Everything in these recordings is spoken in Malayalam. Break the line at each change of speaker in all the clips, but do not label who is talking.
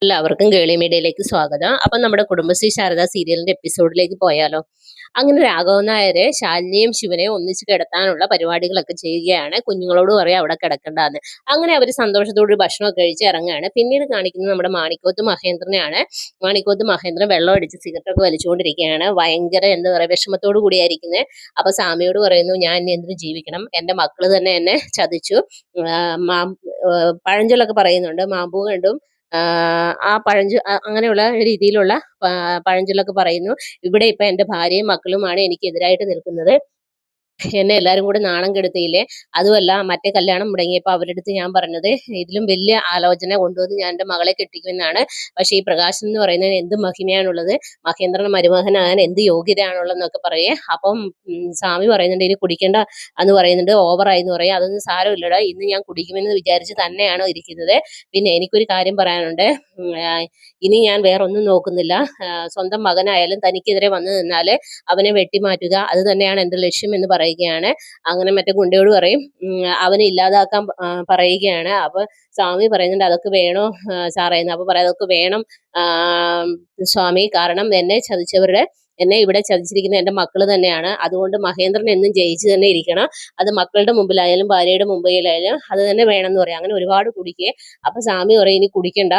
എല്ലാവർക്കും കേളി മീഡിയയിലേക്ക് സ്വാഗതം. അപ്പൊ നമ്മുടെ കുടുംബശ്രീ ശാരദ സീരിയലിന്റെ എപ്പിസോഡിലേക്ക് പോയാലോ? അങ്ങനെ രാഘവൻ നായര് ശാലിനിയും ശിവനെയും ഒന്നിച്ച് കിടത്താനുള്ള പരിപാടികളൊക്കെ ചെയ്യുകയാണ്. കുഞ്ഞുങ്ങളോട് പറയാം അവിടെ കിടക്കണ്ടെന്ന്. അങ്ങനെ അവർ സന്തോഷത്തോടെ ഭക്ഷണമൊക്കെ കഴിച്ച് ഇറങ്ങുകയാണ്. പിന്നീട് കാണിക്കുന്നത് നമ്മുടെ മാണിക്കോത്ത് മഹേന്ദ്രനെയാണ്. മാണിക്കോത്ത് മഹേന്ദ്രൻ വെള്ളം അടിച്ച് സിഗരറ്റൊക്കെ വലിച്ചുകൊണ്ടിരിക്കുകയാണ്. ഭയങ്കര എന്താ പറയുക, വിഷമത്തോടു കൂടിയായിരിക്കുന്നത്. അപ്പൊ സ്വാമിയോട് പറയുന്നു, ഞാൻ ഇനി എന്തിനു ജീവിക്കണം, എന്റെ മക്കള് തന്നെ എന്നെ ചതിച്ചു. പഴഞ്ചൊല്ലൊക്കെ പറയുന്നുണ്ട്, മാമ്പൂ കണ്ടും ആ അങ്ങനെയുള്ള രീതിയിലുള്ള പഴഞ്ചൊല്ലൊക്കെ പറയുന്നു. ഇവിടെ ഇപ്പൊ എന്റെ ഭാര്യയും മക്കളുമാണ് എനിക്ക് എതിരായിട്ട് നിൽക്കുന്നത്. എന്നെ എല്ലാരും കൂടെ നാണം കെടുത്തിയില്ലേ. അതുമല്ല, മറ്റേ കല്യാണം മുടങ്ങിയപ്പോൾ അവരുടെ അടുത്ത് ഞാൻ പറഞ്ഞത് ഇതിലും വലിയ ആലോചന കൊണ്ടുവന്ന് ഞാൻ എൻ്റെ മകളെ കെട്ടിക്കുമെന്നാണ്. പക്ഷെ ഈ പ്രകാശൻ എന്ന് പറയുന്നതിന് എന്ത് മഹിമയാണുള്ളത്, മഹേന്ദ്രൻ മരുമകനാകാൻ എന്ത് യോഗ്യതയാണുള്ളതെന്നൊക്കെ പറയേ. അപ്പം സ്വാമി പറയുന്നുണ്ട് ഇനി കുടിക്കേണ്ട എന്ന് പറയുന്നുണ്ട്, ഓവറായി എന്ന് പറയാം. അതൊന്നും സാരമില്ലടാ, ഇന്ന് ഞാൻ കുടിക്കുമെന്ന് വിചാരിച്ച് തന്നെയാണോ ഇരിക്കുന്നത്. പിന്നെ എനിക്കൊരു കാര്യം പറയാനുണ്ട്. ഇനി ഞാൻ വേറൊന്നും നോക്കുന്നില്ല. സ്വന്തം മകനായാലും തനിക്കെതിരെ വന്നു നിന്നാൽ അവനെ വെട്ടിമാറ്റുക, അത് തന്നെയാണ് എൻ്റെ ലക്ഷ്യം എന്ന് പറയുകയാണ്. അങ്ങനെ മറ്റേ ഗുണ്ടയോട് പറയും അവനെ ഇല്ലാതാക്കാൻ പറയുകയാണ്. അപ്പൊ സ്വാമി പറയുന്നുണ്ട് അതൊക്കെ വേണോ സാറേ എന്ന്. അപ്പൊ പറയാം അതൊക്കെ വേണം സ്വാമി, കാരണം എന്നെ ഇവിടെ ചതിച്ചിരിക്കുന്ന എൻ്റെ മക്കള് തന്നെയാണ്. അതുകൊണ്ട് മഹേന്ദ്രൻ എന്നും ജയിച്ചു തന്നെ ഇരിക്കണം. അത് മക്കളുടെ മുമ്പിലായാലും ഭാര്യയുടെ മുമ്പിലായാലും അത് തന്നെ വേണം എന്ന് പറയാം. അങ്ങനെ ഒരുപാട് കുടിക്കേ. അപ്പൊ സ്വാമി പറയും ഇനി കുടിക്കണ്ട,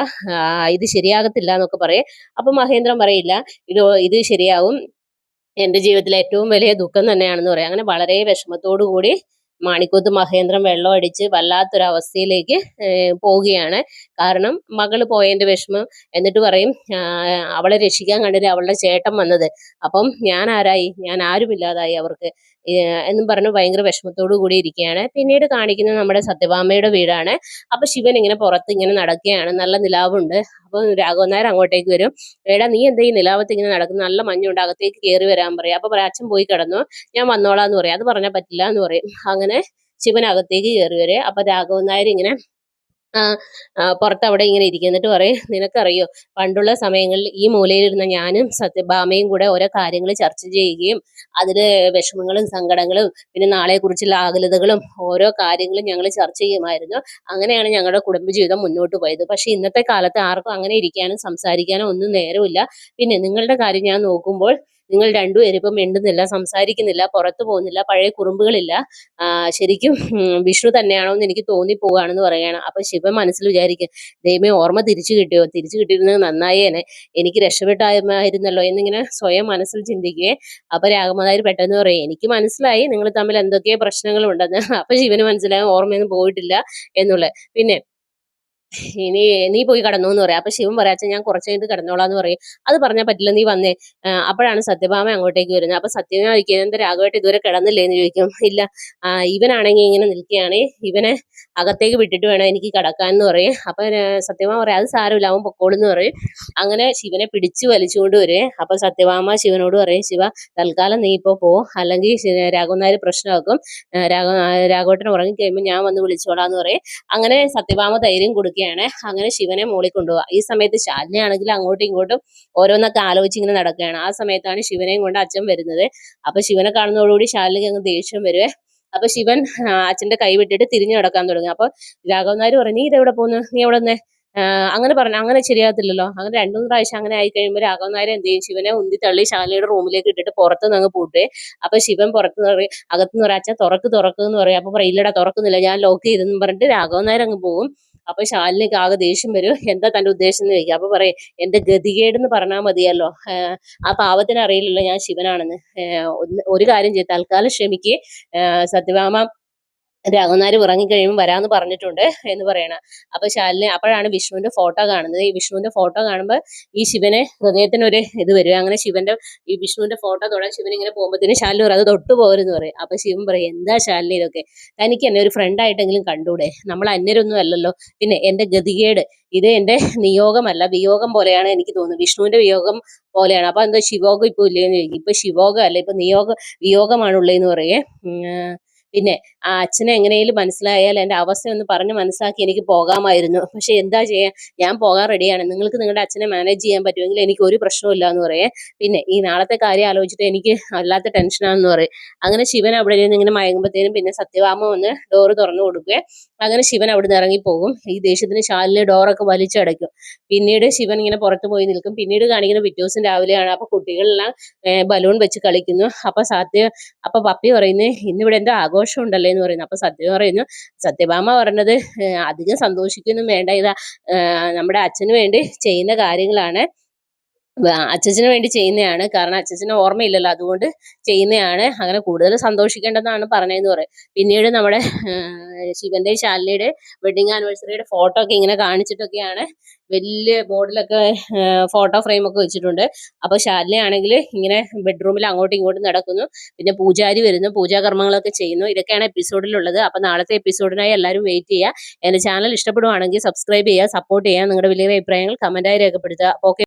ഇത് ശരിയാകത്തില്ല എന്നൊക്കെ പറയും. അപ്പൊ മഹേന്ദ്രൻ പറയില്ല, ഇത് ശരിയാവും, എന്റെ ജീവിതത്തിലെ ഏറ്റവും വലിയ ദുഃഖം തന്നെയാണെന്ന് പറയാം. അങ്ങനെ വളരെ വിഷമത്തോടു കൂടി മാണിക്കോത്ത് മഹേന്ദ്രൻ വെള്ളം അടിച്ച് വല്ലാത്തൊരവസ്ഥയിലേക്ക് പോവുകയാണ്. കാരണം മകള് പോയതിന്റെ വിഷമം. എന്നിട്ട് പറയും അവളെ രക്ഷിക്കാൻ കണ്ടിട്ട് അവളുടെ ചേട്ടൻ വന്നത്, അപ്പം ഞാൻ ആരായി, ഞാൻ ആരുമില്ലാതായി അവർക്ക് എന്നും പറഞ്ഞ് ഭയങ്കര വിഷമത്തോടു കൂടി ഇരിക്കുകയാണ്. പിന്നീട് കാണിക്കുന്നത് നമ്മുടെ സത്യഭാമയുടെ വീടാണ്. അപ്പൊ ശിവൻ ഇങ്ങനെ പുറത്ത് ഇങ്ങനെ നടക്കുകയാണ്, നല്ല നിലാവുണ്ട്. അപ്പൊ രാഘവൻ നായർ അങ്ങോട്ടേക്ക് വരും. എടാ നീ എന്താ ഈ നിലാവത്ത് ഇങ്ങനെ നടക്കുന്നു, നല്ല മഞ്ഞുണ്ട്, അകത്തേക്ക് കയറി വരാൻ പറയാം. അപ്പൊ പറയാം അച്ഛൻ പോയി കിടന്നു, ഞാൻ വന്നോളാന്ന് പറയാം. അത് പറഞ്ഞാൽ പറ്റില്ല എന്ന് പറയും. അങ്ങനെ ശിവൻ അകത്തേക്ക് കയറി വരെ. അപ്പൊ രാഘവൻ നായർ ഇങ്ങനെ പുറത്ത് അവിടെ ഇങ്ങനെ ഇരിക്കും. എന്നിട്ട് പറയും നിനക്കറിയോ, പണ്ടുള്ള സമയങ്ങളിൽ ഈ മൂലയിലിരുന്ന ഞാനും സത്യഭാമയും കൂടെ ഓരോ കാര്യങ്ങൾ ചർച്ച ചെയ്യുകയും അതില് വിഷമങ്ങളും സങ്കടങ്ങളും പിന്നെ നാളെക്കുറിച്ചുള്ള ആകുലതകളും ഓരോ കാര്യങ്ങളും ഞങ്ങൾ ചർച്ച ചെയ്യുമായിരുന്നു. അങ്ങനെയാണ് ഞങ്ങളുടെ കുടുംബജീവിതം മുന്നോട്ട് പോയത്. പക്ഷെ ഇന്നത്തെ കാലത്ത് ആർക്കും അങ്ങനെ ഇരിക്കാനും സംസാരിക്കാനും ഒന്നും നേരമില്ല. പിന്നെ നിങ്ങളുടെ കാര്യം ഞാൻ നോക്കുമ്പോൾ നിങ്ങൾ രണ്ടുപേരും ഇപ്പം മിണ്ടുന്നില്ല, സംസാരിക്കുന്നില്ല, പുറത്തു പോകുന്നില്ല, പഴയ കുറുമ്പുകളില്ല. ശരിക്കും വിഷ്ണു തന്നെയാണോ എന്ന് എനിക്ക് തോന്നിപ്പോവുകയാണെന്ന് പറയുകയാണ്. അപ്പൊ ശിവൻ മനസ്സിൽ വിചാരിക്കും, ദൈവമേ ഓർമ്മ തിരിച്ചു കിട്ടിയോ, തിരിച്ചു കിട്ടിയിരുന്നത് നന്നായേനെ, എനിക്ക് രക്ഷപ്പെട്ടായിരുന്നല്ലോ എന്നിങ്ങനെ സ്വയം മനസ്സിൽ ചിന്തിക്കുകയെ. അപ്പൊ രാഘവനായർ പെട്ടെന്ന് പറയും എനിക്ക് മനസ്സിലായി നിങ്ങൾ തമ്മിൽ എന്തൊക്കെയോ പ്രശ്നങ്ങളുണ്ടെന്ന്. അപ്പൊ ശിവന് മനസ്സിലായി ഓർമ്മയൊന്നും പോയിട്ടില്ല എന്നുള്ളത്. പിന്നെ ഇനി നീ പോയി കിടന്നു എന്ന് പറയാം. അപ്പൊ ശിവൻ പറയാ അച്ഛൻ ഞാൻ കുറച്ച് കഴിഞ്ഞിട്ട് കിടന്നോളാന്ന് പറയും. അത് പറഞ്ഞാൽ പറ്റില്ല, നീ വന്നേ. അപ്പോഴാണ് സത്യഭാമ അങ്ങോട്ടേക്ക് വരുന്നത്. അപ്പൊ സത്യഭാമ ചോദിക്കുന്നത് എന്താ രാഘവേട്ട ഇതുവരെ കിടന്നില്ലേ എന്ന് ചോദിക്കും. ഇല്ല, ഇവനാണെങ്കിൽ ഇങ്ങനെ നിൽക്കുകയാണ്, ഇവനെ അകത്തേക്ക് വിട്ടിട്ട് വേണം എനിക്ക് കിടക്കാൻ എന്ന് പറയും. അപ്പൊ സത്യഭാമ പറയാം അത് സാരമില്ല, അവൻ പൊക്കോളെന്ന് പറയും. അങ്ങനെ ശിവനെ പിടിച്ചു വലിച്ചുകൊണ്ട് വരും. അപ്പൊ സത്യഭാമ ശിവനോട് പറയും, ശിവ തൽക്കാലം നീ ഇപ്പോ പോ, അല്ലെങ്കിൽ രാഘവൻ നായർ പ്രശ്നമാക്കും, രാഘവേട്ടൻ ഉറങ്ങി കഴിയുമ്പോൾ ഞാൻ വന്ന് വിളിച്ചോളാന്ന് പറയും. അങ്ങനെ സത്യഭാമ ധൈര്യം കൊടുക്കുകയാണ്. അങ്ങനെ ശിവനെ മോളിൽ കൊണ്ടുപോകുക. ഈ സമയത്ത് ശാലിനി ആണെങ്കിൽ അങ്ങോട്ടും ഇങ്ങോട്ടും ഓരോന്നൊക്കെ ആലോചിച്ച് ഇങ്ങനെ നടക്കുകയാണ്. ആ സമയത്താണ് ശിവനെയും കൊണ്ട് അച്ഛൻ വരുന്നത്. അപ്പൊ ശിവനെ കാണുന്നതോടുകൂടി ശാലിനിക്ക് അങ്ങ് ദേഷ്യം വരുവേ. അപ്പൊ ശിവൻ അച്ഛന്റെ കൈ വിട്ടിട്ട് തിരിഞ്ഞു നടക്കാൻ തുടങ്ങി. അപ്പൊ രാഘവൻ നായർ പറഞ്ഞു നീ ഇതെവിടെ പോകുന്നു, നീ എവിടെ നിന്ന് അങ്ങനെ പറഞ്ഞു, അങ്ങനെ ശരിയാകത്തില്ലല്ലോ. അങ്ങനെ രണ്ടു മൂന്ന് പ്രാവശ്യം അങ്ങനെ ആയി കഴിയുമ്പോൾ രാഘവൻ നായർ എന്ത് ചെയ്യും, ശിവനെ ഉന്തി തള്ളി ശാലിനിയുടെ റൂമിലേക്ക് ഇട്ടിട്ട് പുറത്തുനിന്ന് അങ്ങ് പൂട്ടേ. അപ്പൊ ശിവൻ പുറത്ത് അകത്തുനിന്ന് പറയാ അച്ഛൻ തുറക്ക് എന്ന് പറയും. അപ്പൊ പറയില്ലടാ തുറക്കുന്നില്ല, ഞാൻ ലോക്ക് ചെയ്തെന്ന് പറഞ്ഞിട്ട് രാഘവൻ നായർ അങ്ങ് പോകും. അപ്പൊ ശാലിനിക്ക് ആകെ ദേഷ്യം വരും. എന്താ തന്റെ ഉദ്ദേശം എന്ന് ചോദിക്കും. അപ്പൊ പറയും എന്റെ ഗതികേടെന്ന് പറഞ്ഞാൽ മതിയല്ലോ, ആ പാവത്തിന് അറിയില്ലല്ലോ ഞാൻ ശിവനാണെന്ന്. ഒരു കാര്യം ചെയ്ത് തൽക്കാലം ക്ഷമിക്ക്, സത്യഭാമ രാഘവനാര് ഉറങ്ങിക്കഴിയുമ്പോൾ വരാന്ന് പറഞ്ഞിട്ടുണ്ട് എന്ന് പറയണ. അപ്പൊ ശാലിനി അപ്പോഴാണ് വിഷ്ണുവിന്റെ ഫോട്ടോ കാണുന്നത്. ഈ വിഷ്ണുവിന്റെ ഫോട്ടോ കാണുമ്പോൾ ഈ ശിവന് ഹൃദയത്തിനൊരു ഇത് വരും. അങ്ങനെ ഈ വിഷ്ണുവിന്റെ ഫോട്ടോ തൊടാൻ ശിവൻ ഇങ്ങനെ പോകുമ്പോഴത്തേന് ശാലിനി പറയും അത് തൊട്ടു പോരെന്ന് പറയും. അപ്പൊ ശിവൻ പറയും എന്താ ശാലിനി ഇതൊക്കെ, തനിക്ക് എന്നെ ഒരു ഫ്രണ്ട് ആയിട്ടെങ്കിലും കണ്ടൂടെ, നമ്മൾ അന്യരൊന്നും അല്ലല്ലോ. പിന്നെ എന്റെ ഗതികേട് ഇത് എന്റെ നിയോഗമല്ല വിയോഗം പോലെയാണ് എനിക്ക് തോന്നുന്നത്, വിഷ്ണുവിന്റെ വിയോഗം പോലെയാണ്. അപ്പൊ എന്താ ശിവോഗം ഇപ്പൊ ഇല്ലേന്ന് ചോദിക്കും. ഇപ്പൊ ശിവോഗം അല്ല, ഇപ്പൊ വിയോഗമാണുള്ളതെന്ന് പറയേ. പിന്നെ ആ അച്ഛനെ എങ്ങനെയും മനസ്സിലായാൽ എൻ്റെ അവസ്ഥ ഒന്ന് പറഞ്ഞ് മനസ്സിലാക്കി എനിക്ക് പോകാമായിരുന്നു. പക്ഷെ എന്താ ചെയ്യാ, ഞാൻ പോകാൻ റെഡിയാണ്, നിങ്ങൾക്ക് നിങ്ങളുടെ അച്ഛനെ മാനേജ് ചെയ്യാൻ പറ്റുമെങ്കിൽ എനിക്ക് ഒരു പ്രശ്നവും എന്ന് പറയേ. പിന്നെ ഈ നാളത്തെ കാര്യം ആലോചിച്ചിട്ട് എനിക്ക് വല്ലാത്ത ടെൻഷനാണെന്ന് പറയും. അങ്ങനെ ശിവൻ അവിടെ ഇരുന്ന് ഇങ്ങനെ മയങ്ങുമ്പോഴത്തേനും പിന്നെ സത്യഭാമ വന്ന് ഡോറ് തുറന്നു കൊടുക്കുക. അങ്ങനെ ശിവൻ അവിടെ നിന്ന് ഇറങ്ങിപ്പോകും. ഈ ദേഷ്യത്തിന് ശാലിനി ഡോറൊക്കെ വലിച്ചടയ്ക്കും. പിന്നീട് ശിവൻ ഇങ്ങനെ പുറത്ത് പോയി നിൽക്കും. പിന്നീട് കാണിക്കുന്ന പിറ്റേ ദിവസം രാവിലെയാണ്. അപ്പൊ കുട്ടികളെല്ലാം ബലൂൺ വെച്ച് കളിക്കുന്നു. അപ്പൊ പപ്പി പറയുന്നു, ഇന്നിവിടെ എന്തോ ആഘോഷം ഉണ്ടല്ലേ എന്ന് പറയുന്നു. അപ്പൊ സത്യഭാമ പറഞ്ഞത്, അധികം സന്തോഷിക്കൊന്നും വേണ്ട, ഇതാ നമ്മുടെ അച്ഛന് വേണ്ടി ചെയ്യുന്ന കാര്യങ്ങളാണ്, അച്ഛന് വേണ്ടി ചെയ്യുന്നതാണ്, കാരണം അച്ഛന് ഓർമ്മയില്ലല്ലോ, അതുകൊണ്ട് ചെയ്യുന്നതാണ്, അങ്ങനെ കൂടുതൽ സന്തോഷിക്കേണ്ടെന്നാണ് പറഞ്ഞതെന്ന് പറയും. പിന്നീട് നമ്മുടെ ശിവന്റെ ശാലിനിയുടെ വെഡിങ് ആനിവേഴ്സറിയുടെ ഫോട്ടോ ഒക്കെ ഇങ്ങനെ കാണിച്ചിട്ടൊക്കെയാണ്, വലിയ ബോർഡിലൊക്കെ ഫോട്ടോ ഫ്രെയിം ഒക്കെ വെച്ചിട്ടുണ്ട്. അപ്പൊ ശാലിനി ആണെങ്കിൽ ഇങ്ങനെ ബെഡ്റൂമിൽ അങ്ങോട്ടും ഇങ്ങോട്ടും നടക്കുന്നു. പിന്നെ പൂജാരി വരുന്നു, പൂജാകർമ്മങ്ങളൊക്കെ ചെയ്യുന്നു. ഇതൊക്കെയാണ് എപ്പിസോഡിലുള്ളത്. അപ്പൊ നാളത്തെ എപ്പിസോഡിനായി എല്ലാവരും വെയിറ്റ് ചെയ്യുക. എന്റെ ചാനൽ ഇഷ്ടപ്പെടുവാണെങ്കിൽ സബ്സ്ക്രൈബ് ചെയ്യുക, സപ്പോർട്ട് ചെയ്യുക. നിങ്ങളുടെ വലിയ അഭിപ്രായങ്ങൾ കമന്റായി രേഖപ്പെടുത്തുക. ഓക്കെ.